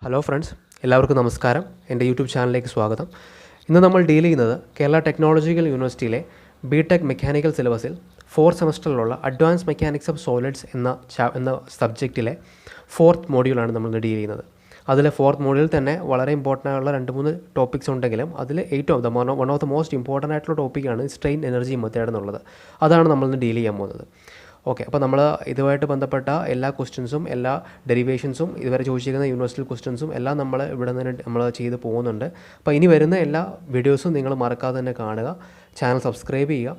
Hello friends, എല്ലാവർക്കും നമസ്കാരം. എൻ്റെ യൂട്യൂബ് ചാനലിലേക്ക് സ്വാഗതം. ഇന്ന് നമ്മൾ ഡീൽ ചെയ്യുന്നത് കേരള ടെക്നോളജിക്കൽ യൂണിവേഴ്സിറ്റിയിലെ ബിടെക് മെക്കാനിക്കൽ സിലബസിൽ 4th സെമസ്റ്ററിലുള്ള അഡ്വാൻസ് മെക്കാനിക്സ് ഓഫ് സോളിഡ്സ് എന്ന സബ്ജക്റ്റിലെ 4th മോഡ്യൂളാണ് നമ്മൾ ഡീൽ ചെയ്യുന്നത്. അതിലെ 4th മോഡ്യൂളിൽ തന്നെ വളരെ ഇമ്പോർട്ടൻ്റ് ആയുള്ള 2-3 ടോപ്പിക്സ് ഉണ്ടെങ്കിലും അതിൽ one of the most important ആയിട്ടുള്ള ടോപ്പിക്കാണ് സ്ട്രെയിൻ എനർജി മെത്തേഡ് എന്നുള്ളത്. അതാണ് നമ്മളിന്ന് ഡീൽ ചെയ്യാൻ പോകുന്നത്. ഓക്കെ, അപ്പോൾ നമ്മൾ ഇതുമായിട്ട് ബന്ധപ്പെട്ട എല്ലാ ക്വസ്റ്റ്യൻസും എല്ലാ ഡെറിവേഷൻസും ഇതുവരെ ചോദിച്ചിരിക്കുന്ന യൂണിവേഴ്സിറ്റി ക്വസ്റ്റ്യൻസും എല്ലാം നമ്മൾ ഇവിടെ നിന്ന് നമ്മൾ ചെയ്ത് പോകുന്നുണ്ട്. അപ്പോൾ ഇനി വരുന്ന എല്ലാ വീഡിയോസും നിങ്ങൾ മറക്കാതെ തന്നെ കാണുക, ചാനൽ സബ്സ്ക്രൈബ് ചെയ്യുക.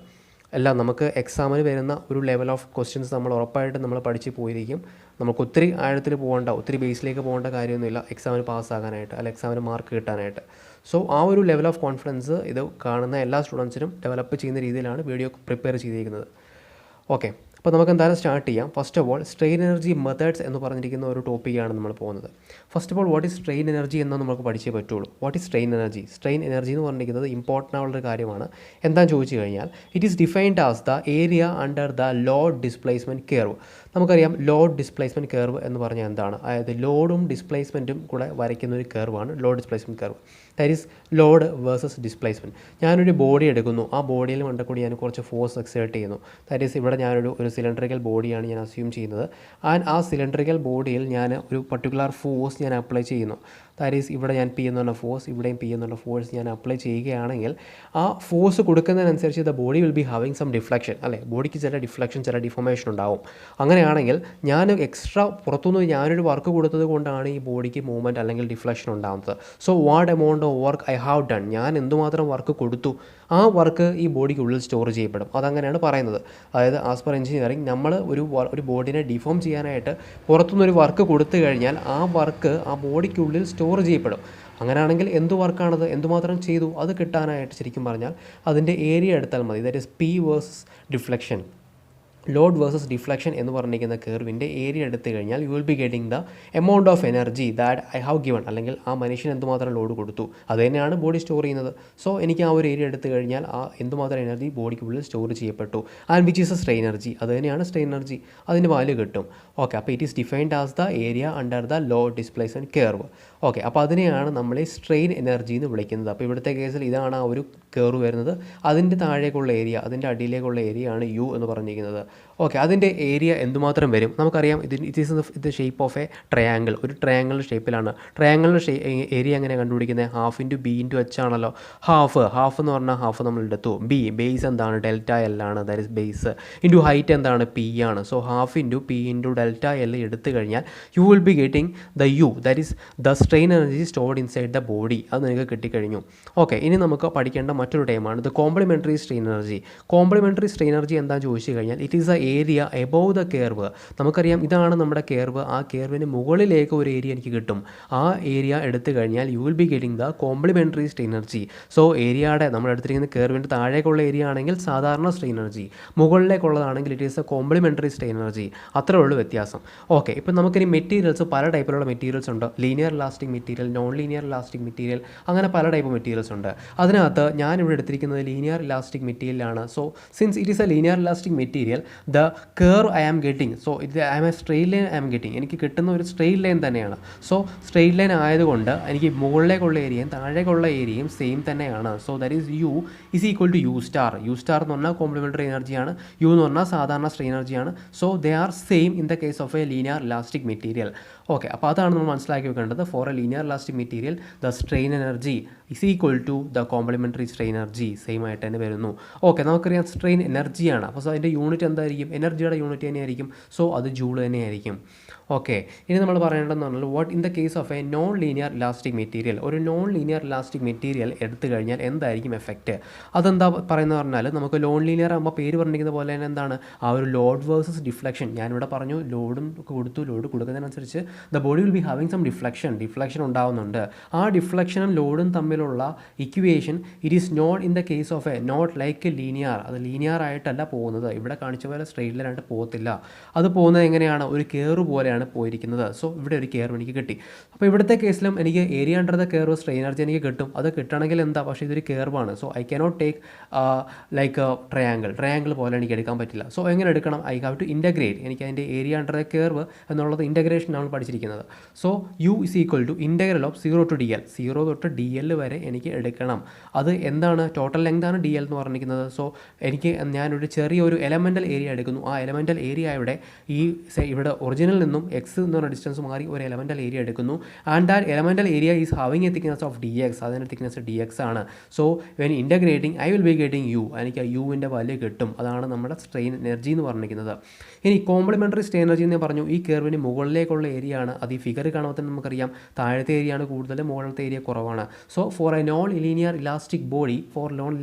എല്ലാം നമുക്ക് എക്സാമിന് വരുന്ന ഒരു ലെവൽ ഓഫ് ക്വസ്റ്റ്യൻസ് നമ്മൾ ഉറപ്പായിട്ടും നമ്മൾ പഠിച്ച് പോയിരിക്കും. നമുക്ക് ഒത്തിരി ആഴത്തിൽ പോകേണ്ട, ഒത്തിരി ബേസിലേക്ക് പോകേണ്ട കാര്യമൊന്നുമില്ല എക്സാമിന് പാസ്സാകാനായിട്ട്, അല്ലെങ്കിൽ എക്സാമിന് മാർക്ക് കിട്ടാനായിട്ട്. സോ ആ ഒരു ലെവൽ ഓഫ് കോൺഫിഡൻസ് ഇത് കാണുന്ന എല്ലാ സ്റ്റുഡൻസിനും ഡെവലപ്പ് ചെയ്യുന്ന രീതിയിലാണ് വീഡിയോ പ്രിപ്പയർ ചെയ്തിരിക്കുന്നത്. ഓക്കെ, അപ്പോൾ നമുക്ക് എന്തായാലും സ്റ്റാർട്ട് ചെയ്യാം. First of all, strain energy methods എന്ന് പറഞ്ഞിരിക്കുന്ന ഒരു ടോപ്പിക്കാണ് നമ്മൾ പോകുന്നത്. First of all, what is strain energy എന്ന് നമുക്ക് പഠിച്ചേ പറ്റുള്ളൂ. What is strain energy? Strain energy എന്ന് പറഞ്ഞിരിക്കുന്നത് ഇമ്പോർട്ടൻ്റ് ആവുള്ളൊരു കാര്യമാണ്. എന്താണെന്ന് ചോദിച്ചു കഴിഞ്ഞാൽ, it is defined as the area under the load displacement curve. നമുക്കറിയാം ലോഡ് ഡിസ്പ്ലേസ്മെൻറ്റ് കർവ് എന്ന് പറഞ്ഞാൽ എന്താണ്? അതായത് ലോഡും ഡിസ്പ്ലേസ്മെൻറ്റും കൂടെ വരയ്ക്കുന്ന ഒരു കർവാണ് load displacement curve. That is load versus displacement. ഞാനൊരു ബോഡി എടുക്കുന്നു, ആ ബോഡിയിൽ കൂടി ഞാൻ കുറച്ച് ഫോഴ്സ് എക്സേർട്ട് ചെയ്യുന്നു. ദാറ്റ് ഈസ് ഇവിടെ ഞാനൊരു സിലിണ്ടറിക്കൽ ബോഡിയാണ് ഞാൻ അസ്യൂം ചെയ്യുന്നത്. ആൻഡ് ആ സിലിണ്ടറിക്കൽ ബോഡിയിൽ ഞാൻ ഒരു പർട്ടിക്കുലർ ഫോഴ്സ് ഞാൻ അപ്ലൈ ചെയ്യുന്നു. ദാറ്റ് ഈസ് ഇവിടെ ഞാൻ പി എന്ന് പറഞ്ഞ ഫോഴ്സ്, ഇവിടെയും പി എന്നുള്ള ഫോഴ്സ് ഞാൻ അപ്ലൈ ചെയ്യുകയാണെങ്കിൽ ആ ഫോഴ്സ് കൊടുക്കുന്നതിനനുസരിച്ച് the body will be having some deflection, അല്ലേ? ബോഡിക്ക് ചില ഡിഫ്ലക്ഷൻ, ചില ഡിഫോർമേഷൻ ഉണ്ടാവും. അങ്ങനെയാണെങ്കിൽ ഞാൻ എക്സ്ട്രാ പുറത്തുനിന്ന് ഞാനൊരു വർക്ക് കൊടുത്തത് കൊണ്ടാണ് ഈ ബോഡിക്ക് മൂവ്മെൻറ്റ് അല്ലെങ്കിൽ ഡിഫ്ലക്ഷൻ ഉണ്ടാകുന്നത്. So what amount of work I have done, ഞാൻ എന്തുമാത്രം വർക്ക് കൊടുത്തു, ആ വർക്ക് ഈ ബോഡിക്കുള്ളിൽ സ്റ്റോർ ചെയ്യപ്പെടും. അതങ്ങനെയാണ് പറയുന്നത്. അതായത് ആസ് പെർ എഞ്ചിനീയറിംഗ് നമ്മൾ ഒരു ബോഡിനെ ഡിഫോം ചെയ്യാനായിട്ട് പുറത്തുനിന്നൊരു വർക്ക് കൊടുത്തു കഴിഞ്ഞാൽ ആ വർക്ക് ആ ബോഡിക്കുള്ളിൽ സ്റ്റോർ ചെയ്യപ്പെടും. അങ്ങനെയാണെങ്കിൽ എന്ത് വർക്കാണത്, എന്തുമാത്രം ചെയ്തു, അത് കിട്ടാനായിട്ട് ശരിക്കും പറഞ്ഞാൽ അതിൻ്റെ ഏരിയ എടുത്താൽ മതി. That is P versus deflection, load versus deflection എന്ന് പറഞ്ഞിരിക്കുന്ന കർവിൻ്റെ ഏരിയ എടുത്തു കഴിഞ്ഞാൽ you will be getting the amount of energy that I have given, അല്ലെങ്കിൽ ആ മനുഷ്യൻ എന്തുമാത്രം ലോഡ് കൊടുത്തു അത് തന്നെയാണ് ബോഡി സ്റ്റോർ ചെയ്യുന്നത്. സോ എനിക്ക് ആ ഒരു ഏരിയ എടുത്തു കഴിഞ്ഞാൽ ആ എന്തുമാത്രം എനർജി ബോഡിക്കുള്ളിൽ സ്റ്റോർ ചെയ്യപ്പെട്ടു. And which is A strain energy, അത് തന്നെയാണ് സ്ട്രെയിൻ എനർജി, അതിൻ്റെ വാല്യൂ കിട്ടും. ഓക്കെ, അപ്പോൾ it is defined as the area under the load displacement curve. Okay, അപ്പോൾ അതിനെയാണ് നമ്മൾ ഈ സ്ട്രെയിൻ എനർജി എന്ന് വിളിക്കുന്നത്. അപ്പോൾ ഇവിടുത്തെ കേസിൽ ഇതാണ് ആ ഒരു കർവ് വരുന്നത്. അതിൻ്റെ താഴേക്കുള്ള ഏരിയ, അതിൻ്റെ അടിയിലേക്കുള്ള ഏരിയ ആണ് യു എന്ന് പറഞ്ഞിരിക്കുന്നത്. ഓക്കെ, അതിൻ്റെ ഏരിയ എന്തുമാത്രം വരും നമുക്കറിയാം. It is the shape of a triangle. ഒരു ട്രയാങ്കിളിൻ്റെ ഷേപ്പിലാണ്. ട്രയാങ്കിളിൻ്റെ ഏരിയ എങ്ങനെ കണ്ടുപിടിക്കുന്നത്? Half into B into H ആണല്ലോ. ഹാഫ് എന്ന് പറഞ്ഞാൽ ഹാഫ് നമ്മൾ എടുത്തു. ബേസ് എന്താണ്? ഡെൽറ്റ എൽ ആണ്. That is base. Into height എന്താണ്? പി ആണ്. So half into P into delta L എടുത്തു കഴിഞ്ഞാൽ you will be getting the U, that is the strain energy stored inside the body. അത് നിങ്ങൾക്ക് കിട്ടിക്കഴിഞ്ഞു. Okay, ഇനി നമുക്ക് പഠിക്കേണ്ട മറ്റൊരു ടൈമാണ് the complementary strain energy. Complementary strain energy എന്താണെന്ന് ചോദിച്ചു കഴിഞ്ഞാൽ it is a area above the curve. നമുക്കറിയാം ഇതാണ് നമ്മുടെ കർവ്. ആ കർവിന് മുകളിലേക്ക് ഒരു ഏരിയ എനിക്ക് കിട്ടും. ആ ഏരിയ എടുത്തു കഴിഞ്ഞാൽ you will be getting the complementary strain energy. So ഏരിയയുടെ നമ്മൾ എടുത്തിരിക്കുന്ന കർവിൻ്റെ താഴേക്കുള്ള ഏരിയ ആണെങ്കിൽ സാധാരണ സ്ട്രെയിൻ എനർജി, മുകളിലേക്കുള്ളതാണെങ്കിൽ it is a complementary strain energy. അത്രേ ഉള്ളൂ വ്യത്യാസം. ഓക്കെ, ഇപ്പം നമുക്കിനി മെറ്റീരിയൽസ്, പല ടൈപ്പിലുള്ള മെറ്റീരിയൽസ് ഉണ്ട്. Linear elastic material, non linear elastic material, അങ്ങനെ പല ടൈപ്പ് മെറ്റീരിയൽസ് ഉണ്ട്. അതിനകത്ത് ഞാനിവിടെ എടുത്തിരിക്കുന്നത് ലീനിയർ ഇലാസ്റ്റിക് മെറ്റീരിയലാണ്. So since it is a linear elastic material, the curve I am getting, so ഇത് I am a straight line I am getting, എനിക്ക് കിട്ടുന്ന ഒരു സ്ട്രെയിറ്റ് ലൈൻ തന്നെയാണ്. സോ സ്ട്രെയിറ്റ് ലൈൻ ആയതുകൊണ്ട് എനിക്ക് മുകളിലേക്കുള്ള ഏരിയയും താഴേക്കുള്ള ഏരിയയും സെയിം തന്നെയാണ്. So that is U is equal to U star. U star എന്ന് പറഞ്ഞാൽ കോംപ്ലിമെൻ്ററി എനർജിയാണ്, യു എന്ന് പറഞ്ഞാൽ സാധാരണ സ്ട്രെയിൻ എനർജിയാണ്. So they are same in the case of a linear elastic material. Okay, അപ്പോൾ അതാണ് നമ്മൾ മനസ്സിലാക്കി വെക്കേണ്ടത്. For a linear elastic material the strain energy is equal to the complementary strain energy, same ആയിട്ട് തന്നെ വരുന്നു. ഓക്കെ, നമുക്കറിയാം സ്ട്രെയിൻ എനർജിയാണ്. അപ്പോൾ അതിൻ്റെ യൂണിറ്റ് എന്തായിരിക്കും? എനർജിയുടെ യൂണിറ്റ് തന്നെയായിരിക്കും. സോ അത് ജൂൾ തന്നെയായിരിക്കും. ഓക്കെ, ഇനി നമ്മൾ പറയേണ്ടതെന്ന് പറഞ്ഞാൽ what in the case of A non linear elastic material. ഒരു നോൺ ലീനിയർ ഇലാസ്റ്റിക് മെറ്റീരിയൽ എടുത്തു കഴിഞ്ഞാൽ എന്തായിരിക്കും എഫക്റ്റ്? അതെന്താ പറയുന്നത് പറഞ്ഞാൽ, നമുക്ക് നോൺ ലീനിയർ ആകുമ്പോൾ പേര് പറഞ്ഞിരിക്കുന്ന പോലെ തന്നെ എന്താണ് ആ ഒരു ലോഡ് വേഴ്സസ് ഡിഫ്ലക്ഷൻ. ഞാനിവിടെ പറഞ്ഞു ലോഡും കൊടുത്തു, ലോഡ് കൊടുക്കുന്നതിനനുസരിച്ച് the body will be having some deflection ഉണ്ടാകുന്നുണ്ട്. ആ ഡിഫ്ലക്ഷനും ലോഡും തമ്മിലുള്ള തമ്മിലുള്ള equation it is not in the case of a not like linear. അത് ലീനിയർ ആയിട്ടല്ല പോകുന്നത്, ഇവിടെ കാണിച്ച പോലെ സ്ട്രെയിറ്റ് ലൈനായിട്ട് പോകത്തില്ല. അത് പോകുന്നത് എങ്ങനെയാണ്? ഒരു കർവ് പോലെയാണ് പോയിരിക്കുന്നത്. സോ ഇവിടെ ഒരു കർവ് എനിക്ക് കിട്ടി. അപ്പോൾ ഇവിടുത്തെ കേസിലും എനിക്ക് area under the curve strain energy എനിക്ക് കിട്ടും. അത് കിട്ടണമെങ്കിൽ എന്താ? പക്ഷേ ഇതൊരു കർവാണ്. So I cannot take like triangle പോലെ എനിക്ക് എടുക്കാൻ പറ്റില്ല. സോ എങ്ങനെ എടുക്കണം? I have to integrate. എനിക്ക് അതിൻ്റെ ഏരിയ അണ്ടർ ദ കർവ് എന്നുള്ളത് ഇൻ്റഗ്രേഷൻ ആണ് പഠിച്ചിരിക്കുന്നത്. So U is equal to integral of 0 to dl, 0 തൊട്ട് DL വരെ എനിക്ക് എടുക്കണം. അത് എന്താണ്? ടോട്ടൽ ലെങ്താണ് DL എന്ന് പറഞ്ഞിരിക്കുന്നത്. സോ എനിക്ക് ഞാനൊരു ചെറിയൊരു എലമെൻ്റൽ ഏരിയ എടുക്കുന്നു. ആ എലമെൻ്റൽ ഏരിയയുടെ ഇവിടെ ഒറിജിനൽ നിന്നും എക്സ് എന്ന് പറഞ്ഞ ഡിസ്റ്റൻസ് മാറി ഒരു എലമെൻ്റൽ ഏരിയ എടുക്കുന്നു. And that elemental area is having a thickness of dx. അതിൻ്റെ തിക്നെസ് dx ആണ്. So when integrating I will be getting U. എനിക്ക് ആ യുവിൻ്റെ വാല്യൂ കിട്ടും. അതാണ് നമ്മുടെ സ്ട്രെയിൻ എനർജി എന്ന് പറഞ്ഞിരിക്കുന്നത്. ഇനി കോംപ്ലിമെൻ്ററി സ്ട്രെയിൻ എനർജി എന്ന് പറഞ്ഞു. ഈ കർവിന് മുകളിലേക്കുള്ള ഏരിയ ആണ്. അത് ഈ ഫിഗർ കാണുമ്പോൾ തന്നെ നമുക്കറിയാം താഴത്തെ ഏരിയ ആണ് കൂടുതൽ, മുകളിലത്തെ ഏരിയ കുറവാണ്. So for a non linear elastic body, for non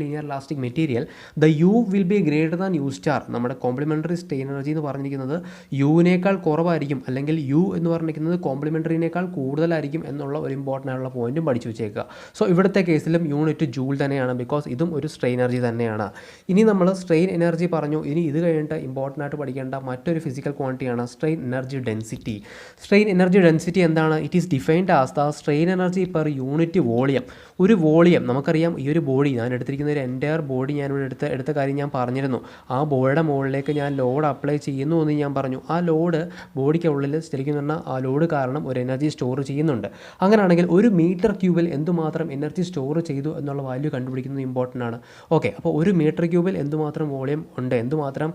linear elastic material, the U will be greater than U star. നമ്മുടെ കോംപ്ലിമെൻ്ററി സ്ട്രെയിൻ എനർജി എന്ന് പറഞ്ഞിരിക്കുന്നത് യുവിനേക്കാൾ കുറവായിരിക്കും, അല്ലെങ്കിൽ യു എന്ന് പറഞ്ഞിരിക്കുന്നത് കോംപ്ലിമെൻ്ററിനേക്കാൾ കൂടുതലായിരിക്കും എന്നുള്ള ഒരു ഇമ്പോർട്ടൻ്റ് ആയിട്ടുള്ള പോയിന്റും പഠിച്ചു വെച്ചേക്കുക. സോ ഇവിടുത്തെ കേസിലും യൂണിറ്റ് ജൂൾ തന്നെയാണ്, ബിക്കോസ് ഇതും ഒരു സ്ട്രെയിൻ എനർജി തന്നെയാണ്. ഇനി നമ്മൾ സ്ട്രെയിൻ എനർജി പറഞ്ഞു. ഇനി ഇത് കഴിഞ്ഞിട്ട് ഇമ്പോർട്ടൻ്റ് ആയിട്ട് പഠിക്കേണ്ട മറ്റൊരു ഫിസിക്കൽ ക്വാണ്ടിറ്റിയാണ് strain energy density. Strain energy density എന്താണ്? It is defined as the strain energy per unit volume. ഒരു വോളിയം നമുക്കറിയാം. ഈ ഒരു ബോഡി ഞാൻ എടുത്തിരിക്കുന്ന ഒരു എൻ്റയർ ബോഡി ഞാനിവിടെ എടുത്ത കാര്യം ഞാൻ പറഞ്ഞിരുന്നു. ആ ബോഡിയുടെ മുകളിലേക്ക് ഞാൻ ലോഡ് അപ്ലൈ ചെയ്യുന്നു എന്ന് ഞാൻ പറഞ്ഞു. ആ ലോഡ് ബോഡിക്കുള്ളിൽ ശരിക്കും പറഞ്ഞാൽ ആ ലോഡ് കാരണം ഒരു എനർജി സ്റ്റോർ ചെയ്യുന്നുണ്ട്. അങ്ങനെയാണെങ്കിൽ ഒരു മീറ്റർ ക്യൂബിൽ എന്തുമാത്രം എനർജി സ്റ്റോർ ചെയ്തു എന്നുള്ള വാല്യൂ കണ്ടുപിടിക്കുന്നത് ഇമ്പോർട്ടൻ്റ് ആണ്. ഓക്കെ, അപ്പോൾ ഒരു മീറ്റർ ക്യൂബിൽ എന്തുമാത്രം വോളിയം ഉണ്ട്, എന്തുമാത്രം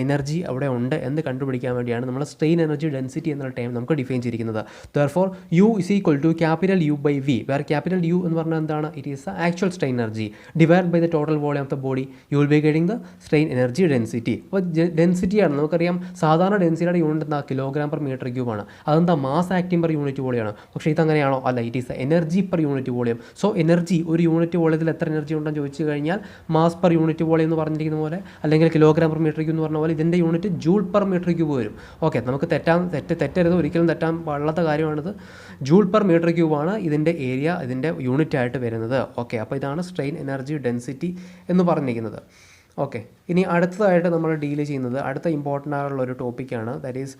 എനർജി അവിടെ ഉണ്ട് എന്ന് കണ്ടുപിടിക്കാൻ വേണ്ടിയാണ് നമ്മൾ സ്ട്രെയിൻ എനർജി ഡെൻസിറ്റി എന്നുള്ള ടൈം നമുക്ക് ഡിഫൈൻ ചെയ്തിരിക്കുന്നത്. Therefore U is equal to capital U by V, where capital U എന്ന് പറഞ്ഞാൽ എന്താണ്? It is the actual strain energy divide by the total volume of the body. You will be getting the strain energy density. അപ്പോൾ ഡെൻസിറ്റിയാണ് നമുക്കറിയാം. സാധാരണ ഡെൻസിറ്റിയുടെ unit എന്താ? Kilogram per metre cube ആണ്. അതെന്താ? മാസ് ആക്ടിംഗ് പെർ യൂണിറ്റ് വോളിയമാണ്. പക്ഷേ ഇതങ്ങനെയാണോ? അല്ല, it is energy per unit volume. So energy, ഒരു യൂണിറ്റ് വോളിയത്തിൽ എത്ര എനർജി ഉണ്ടെന്ന് ചോദിച്ചു കഴിഞ്ഞാൽ മാസ് പെർ യൂണിറ്റ് വോളിയം എന്ന് പറഞ്ഞിരിക്കുന്ന പോലെ, അല്ലെങ്കിൽ കിലോഗ്രാം പെർ മീറ്റർ ക്യൂബ് എന്ന് പറഞ്ഞ പോലെ ഇതിൻ്റെ unit joule per metre cube വരും. ഓക്കെ, നമുക്ക് തെറ്റരുത്, ഒരിക്കലും തെറ്റാൻ പാടില്ലാത്ത കാര്യമാണിത്. ജൂൾ പെർ മീറ്റർ ക്യൂബാണ് ഇതിൻ്റെ ഏരിയ, ഇതിൻ്റെ യൂണിറ്റ് ആയിട്ട് വരുന്നത്. ഓക്കെ, അപ്പോൾ ഇതാണ് സ്ട്രെയിൻ എനർജി ഡെൻസിറ്റി എന്ന് പറഞ്ഞിരിക്കുന്നത്. ഓക്കെ, ഇനി അടുത്തതായിട്ട് നമ്മൾ ഡീൽ ചെയ്യുന്നത് അടുത്ത ഇമ്പോർട്ടൻ്റ് ആയിട്ടുള്ള ഒരു ടോപ്പിക്കാണ്. That is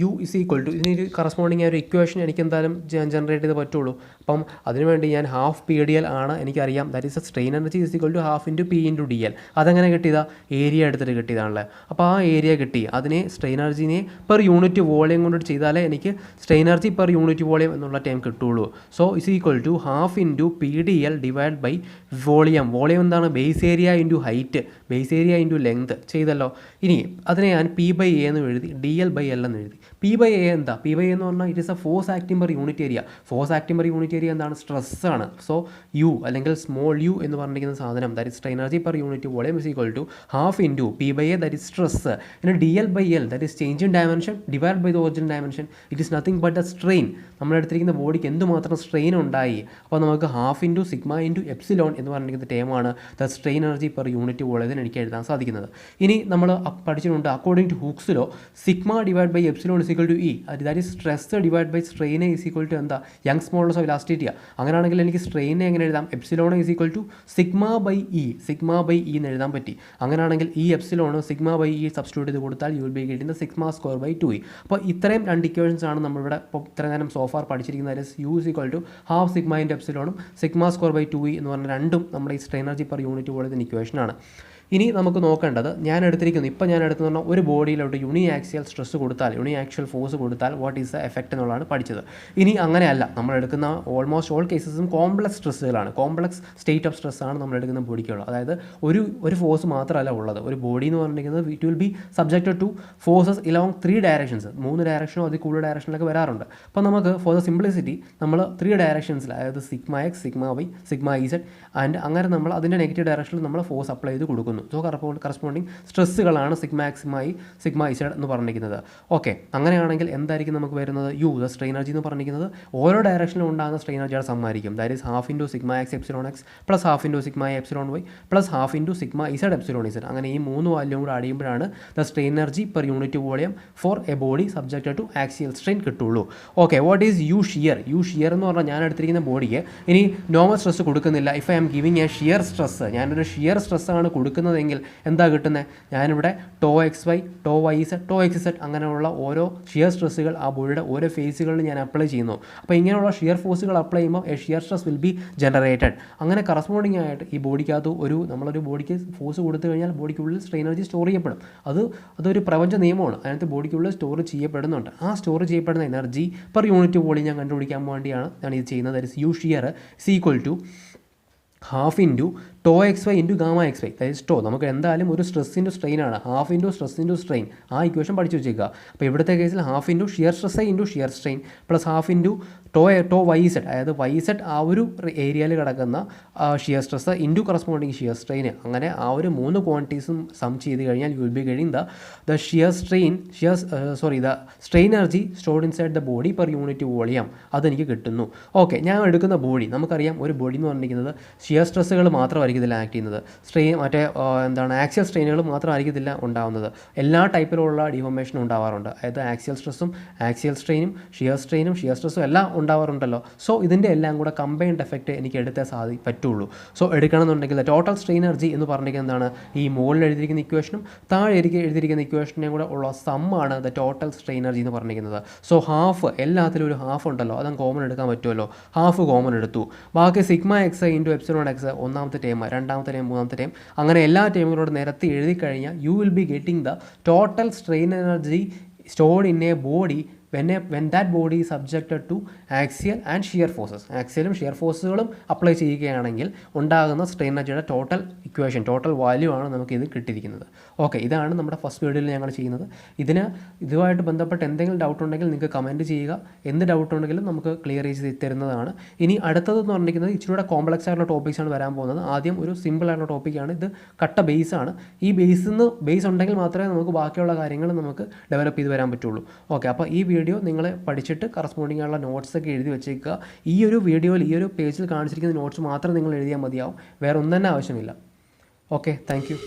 U is equal to, ഇതിനൊരു കറസ്പോണ്ടിങ് ഒരു ഇക്വേഷൻ എനിക്ക് എന്തായാലും ജനറേറ്റ് ചെയ്ത് പറ്റുള്ളൂ. അപ്പം അതിനുവേണ്ടി ഞാൻ ഹാഫ് PDL ആണ് എനിക്കറിയാം. That is strain energy is equal to half into P into DL. അതെങ്ങനെ കിട്ടിയതാ? ഏരിയ എടുത്തിട്ട് കിട്ടിയതാണല്ലേ. അപ്പോൾ ആ ഏരിയ കിട്ടി, അതിനെ സ്ട്രെയിൻ എനർജിനെ പെർ യൂണിറ്റ് വോളിയം കൊണ്ട് ചെയ്താലേ എനിക്ക് strain energy per unit volume എന്നുള്ള ടൈം കിട്ടുള്ളൂ. So is equal to half into PDL divide by volume. Volume എന്താണ്? Base area into height, base area into length ചെയ്തല്ലോ. ഇനി അതിനെ ഞാൻ P/A എന്ന് എഴുതി, DL/L എന്ന് എഴുതി. P/A എന്താ? P/A എന്ന് പറഞ്ഞാൽ it is a force acting per unit area. Force acting per unit area എന്താണ്? സ്ട്രെസ് ആണ്. സോ യു അല്ലെങ്കിൽ സ്മോൾ യു എന്ന് പറഞ്ഞിരിക്കുന്ന സാധനം, that is strain energy per unit volume is equal to half into P/A, that is stress. പിന്നെ DL/L, that is change in dimension divide by the original dimension. It is nothing but the strain. നമ്മളെടുത്തിരിക്കുന്ന ബോഡിക്ക് എന്തുമാത്രം strain ഉണ്ടായി. അപ്പോൾ നമുക്ക് half into sigma into epsilon എന്ന് പറഞ്ഞിരിക്കുന്ന ടേമാണ് the strain energy per unit വോളിയത്തിന് എനിക്ക് എഴുതാൻ സാധിക്കുന്നത്. ഇനി നമ്മൾ പഠിച്ചിട്ടുണ്ട് according to Hooke's law, sigma divide by epsilon is equal to E. That is stress divide by strain is equal to എന്താ? Young's modulus of elasticity. അങ്ങനെയാണെങ്കിൽ എനിക്ക് സ്ട്രെയിനെ എങ്ങനെ എഴുതാം? Epsilon is equal to sigma by E എന്ന് എഴുതാൻ പറ്റി. അങ്ങനെയാണെങ്കിൽ ഈ epsilon sigma by E substitute ചെയ്ത് കൊടുത്താൽ U will be getting sigma square by 2e. അപ്പോൾ ഇത്രയും രണ്ട് ഇക്വേഷൻസ് ആണ് നമ്മളിവിടെ ഇപ്പോൾ ഇത്ര നേരം സോഫാർ പഠിച്ചിരിക്കുന്നത്. U is equal to half sigma into എപ്സിലോണും സിഗ്മ സ്ക്വയർ ബൈ 2e എന്ന് പറഞ്ഞ രണ്ടും നമ്മുടെ ഈ സ്ട്രെയിൻ എനർജി പെർ യൂണിറ്റ് വോളിയത്തിന് ഇക്വേഷനാണ്. ഇനി നമുക്ക് നോക്കേണ്ടത് ഞാൻ എടുത്തെന്ന് പറഞ്ഞാൽ ഒരു ബോഡിയിലോട്ട് യൂണി ആക്സിയൽ സ്ട്രെസ് കൊടുത്താൽ, യൂണി ആക്സിയൽ ഫോഴ്സ് കൊടുത്താൽ വാട്ട് ഈസ് ദ എഫക്റ്റ് എന്നുള്ളതാണ് പഠിച്ചത്. ഇനി അങ്ങനെയല്ല, നമ്മൾ എടുക്കുന്ന ഓൾമോസ്റ്റ് ഓൾ കേസസും കോംപ്ലക്സ് സ്ട്രെസ്സുകളാണ്, കോംപ്ലക്സ് സ്റ്റേറ്റ് ഓഫ് സ്ട്രെസ് ആണ് നമ്മൾ എടുക്കുന്ന ബോഡിക്കുള്ളത്. അതായത് ഒരു ഫോഴ്സ് മാത്രമല്ല ഉള്ളത്. ഒരു ബോഡി എന്ന് പറഞ്ഞിരിക്കുന്നത് it will be subjected to forces along 3 directions, 3 ഡയറക്ഷനോ അതിൽ കൂടുതൽ ഡയറക്ഷനിലൊക്കെ വരാറുണ്ട്. അപ്പോൾ നമുക്ക് ഫോർ ദ സിംപ്ലിസിറ്റി നമ്മൾ 3 ഡയറക്ഷൻസിൽ, അതായത് sigma X, sigma Y, sigma Z and അങ്ങനെ നമ്മൾ അതിൻ്റെ നെഗറ്റീവ് ഡയറക്ഷനിൽ നമ്മൾ ഫോഴ്സ് അപ്ലൈ ചെയ്ത് കൊടുക്കുന്നു. കിട്ടുന്നു. സോ കറസ്പോണ്ടിങ് സ്ട്രെസ്സുകളാണ് സിഗ്മ ഇസഡ് എന്ന് പറഞ്ഞിരിക്കുന്നത്. ഓക്കെ, അങ്ങനെയാണെങ്കിൽ എന്തായിരിക്കും നമുക്ക് വരുന്നത്? ദ സ്ട്രെയിൻ എനർജി എന്ന് പറഞ്ഞിരിക്കുന്നത് ഓരോ ഡയറക്ഷനിലും ഉണ്ടാകുന്ന സ്ട്രെയിൻ എനർജിയുടെ സമ്മായിരിക്കും. That is half into sigma x epsilon x plus half into sigma epsilon y plus half into sigma z epsilon z. അങ്ങനെ ഈ 3 വാല്യൂം കൂടെ ആഡ് ചെയ്യുമ്പോഴാണ് the strain energy per unit volume for a body subjected to axial strain കിട്ടുള്ളൂ. Okay, what is u shear? U shear എന്ന് പറഞ്ഞാൽ ഞാൻ എടുത്തിരിക്കുന്ന ബോഡിക്ക് ഇനി നോർമൽ സ്ട്രെസ് കൊടുക്കുന്നില്ല. If I am giving a shear stress, ഞാനൊരു ഷിയർ സ്ട്രെസ്സാണ് കൊടുക്കുന്നതെങ്കിൽ എന്താ കിട്ടുന്നത്? ഞാനിവിടെ tau X Y, tau Y Z, tau X Z അങ്ങനെയുള്ള ഓരോ ഷിയർ സ്ട്രെസ്സുകൾ ആ ബോഡിയുടെ ഓരോ ഫേസുകളിൽ ഞാൻ അപ്ലൈ ചെയ്യുന്നു. അപ്പോൾ ഇങ്ങനെയുള്ള ഷിയർ ഫോഴ്സുകൾ അപ്ലൈ ചെയ്യുമ്പോൾ A shear stress will be generated. അങ്ങനെ കറസ്പോണ്ടിങ് ആയിട്ട് ഈ ബോഡിക്കകത്ത് നമ്മളൊരു ബോഡിക്ക് ഫോഴ്സ് കൊടുത്തു കഴിഞ്ഞാൽ ബോഡിക്കുള്ളിൽ സ്ട്രെയിൻ എനർജി സ്റ്റോർ ചെയ്യപ്പെടും. അതൊരു പ്രപഞ്ച നിയമമാണ്. അതിനകത്ത് ബോഡിക്കുള്ളിൽ സ്റ്റോർ ചെയ്യപ്പെടുന്നുണ്ട്. ആ സ്റ്റോർ ചെയ്യപ്പെടുന്ന എനർജി പെർ യൂണിറ്റ് വോളിയം ഞാൻ കണ്ടുപിടിക്കാൻ വേണ്ടിയാണ് ഞാൻ ഇത് ചെയ്യുന്നത്. That is U shear is equal to half into tau X Y into gamma X Y. That is tau. നമുക്ക് എന്തായാലും ഒരു സ്ട്രെസ് ഇൻറ്റു സ്ട്രെയിൻ ആണ്. Half into stress into strain. ആ ഇക്വേഷൻ പഠിച്ചു വെച്ചേക്കുക. അപ്പോൾ ഇവിടുത്തെ കേസിൽ half into shear stress into shear strain plus half into tau Y Z, അതായത് വൈ സെഡ് ആ ഒരു ഏരിയയിൽ കിടക്കുന്ന shear stress into corresponding shear strain. അങ്ങനെ ആ ഒരു 3 ക്വാണ്ടിറ്റീസും സം ചെയ്ത് കഴിഞ്ഞാൽ you will be getting the strain energy stored inside the body per unit volume. അതെനിക്ക് കിട്ടുന്നു. ഓക്കെ, ഞാൻ എടുക്കുന്ന ബോഡി നമുക്കറിയാം. ഒരു ബോഡി എന്ന് പറഞ്ഞിരിക്കുന്നത് ഷിയർ സ്ട്രെസ്സുകൾ മാത്രമായിരിക്കും ഇതിൽ ആക്ട് ചെയ്യുന്നത്. ആക്സിയൽ സ്ട്രെയിനുകൾ മാത്രമായിരിക്കത്തില്ല ഉണ്ടാകുന്നത്. എല്ലാ ടൈപ്പിലുള്ള ഡിഫോർമേഷനും ഉണ്ടാവാറുണ്ട്. അതായത് ആക്സിയൽ സ്ട്രെസ്സും ആക്സിയൽ സ്ട്രെയിനും ഷിയർ സ്ട്രെസ്സും എല്ലാം ഉണ്ടാവാറുണ്ടല്ലോ. സോ ഇതിൻ്റെ എല്ലാം കൂടെ കമ്പൈൻഡ് എഫക്റ്റ് എനിക്ക് എടുത്തേ പറ്റുള്ളൂ. സോ എടുക്കണമെന്നുണ്ടെങ്കിൽ ടോട്ടൽ സ്ട്രെയിൻ എനർജി എന്ന് പറഞ്ഞിരിക്കുന്നത് എന്താണ്? ഈ മുകളിൽ എഴുതിയിരിക്കുന്ന ഇക്വേഷനും താഴെ എഴുതിയിരിക്കുന്ന ഇക്വേഷനെയും കൂടെ ഉള്ള സമ്മാണ് ദ ടോട്ടൽ സ്ട്രെയിൻ എനർജി എന്ന് പറഞ്ഞിരിക്കുന്നത്. സോ ഹാഫ്, എല്ലാത്തിലും ഒരു ഹാഫ് ഉണ്ടല്ലോ, അതും കോമൺ എടുക്കാൻ പറ്റുമല്ലോ. ഹാഫ് കോമൺ എടുത്തു. ബാക്കി sigma X into epsilon X ഒന്നാമത്തെ ടൈം, രണ്ടാമത്തെ ടൈം, മൂന്നാമത്തെ ടൈം, അങ്ങനെ എല്ലാ ടൈമുകളോട് നിരത്തി എഴുതി കഴിഞ്ഞാൽ you will be getting the total strain energy stored in A body when that body is subjected to axial and shear forces. ആക്സിയലും ഷിയർ ഫോഴ്സുകളും അപ്ലൈ ചെയ്യുകയാണെങ്കിൽ ഉണ്ടാകുന്ന സ്ട്രെയിൻ എനർജിയുടെ ടോട്ടൽ ടോട്ടൽ വാല്യൂ ആണ് നമുക്ക് ഇത് കിട്ടിയിരിക്കുന്നത്. ഓക്കെ, ഇതാണ് നമ്മുടെ ഫസ്റ്റ് വീഡിയോയിൽ ഞങ്ങൾ ചെയ്യുന്നത്. ഇതുമായിട്ട് ബന്ധപ്പെട്ട് എന്തെങ്കിലും ഡൗട്ട് ഉണ്ടെങ്കിൽ നിങ്ങൾക്ക് കമൻറ്റ് ചെയ്യുക. എന്ത് ഡൗട്ട് ഉണ്ടെങ്കിലും നമുക്ക് ക്ലിയർ ചെയ്ത് തരുന്നതാണ്. ഇനി അടുത്തതെന്ന് പറഞ്ഞിരിക്കുന്നത് ഇച്ചിരി കോംപ്ലക്സ് ആയിട്ടുള്ള ടോപ്പിക്സാണ് വരാൻ പോകുന്നത്. ആദ്യം ഒരു സിമ്പിൾ ആയിട്ടുള്ള ടോപ്പിക്കാണ്. ഇത് കട്ട ബേസാണ്. ഈ ബേസ് ഉണ്ടെങ്കിൽ മാത്രമേ നമുക്ക് ബാക്കിയുള്ള കാര്യങ്ങൾ നമുക്ക് ഡെവലപ്പ് ചെയ്ത് വരാൻ പറ്റുള്ളൂ. ഓക്കെ, അപ്പോൾ ഈ വീഡിയോ നിങ്ങൾ പഠിച്ചിട്ട് കറസ്പോണ്ടിങ് ആയുള്ള നോട്ട്സൊക്കെ എഴുതി വെച്ചേക്കുക. ഈ ഒരു വീഡിയോയിൽ ഈ ഒരു പേജിൽ കാണിച്ചിരിക്കുന്ന നോട്ട്സ് മാത്രം നിങ്ങൾ എഴുതിയാൽ മതിയാവും. വേറെ ഒന്നും തന്നെ ആവശ്യമില്ല. Okay, thank you.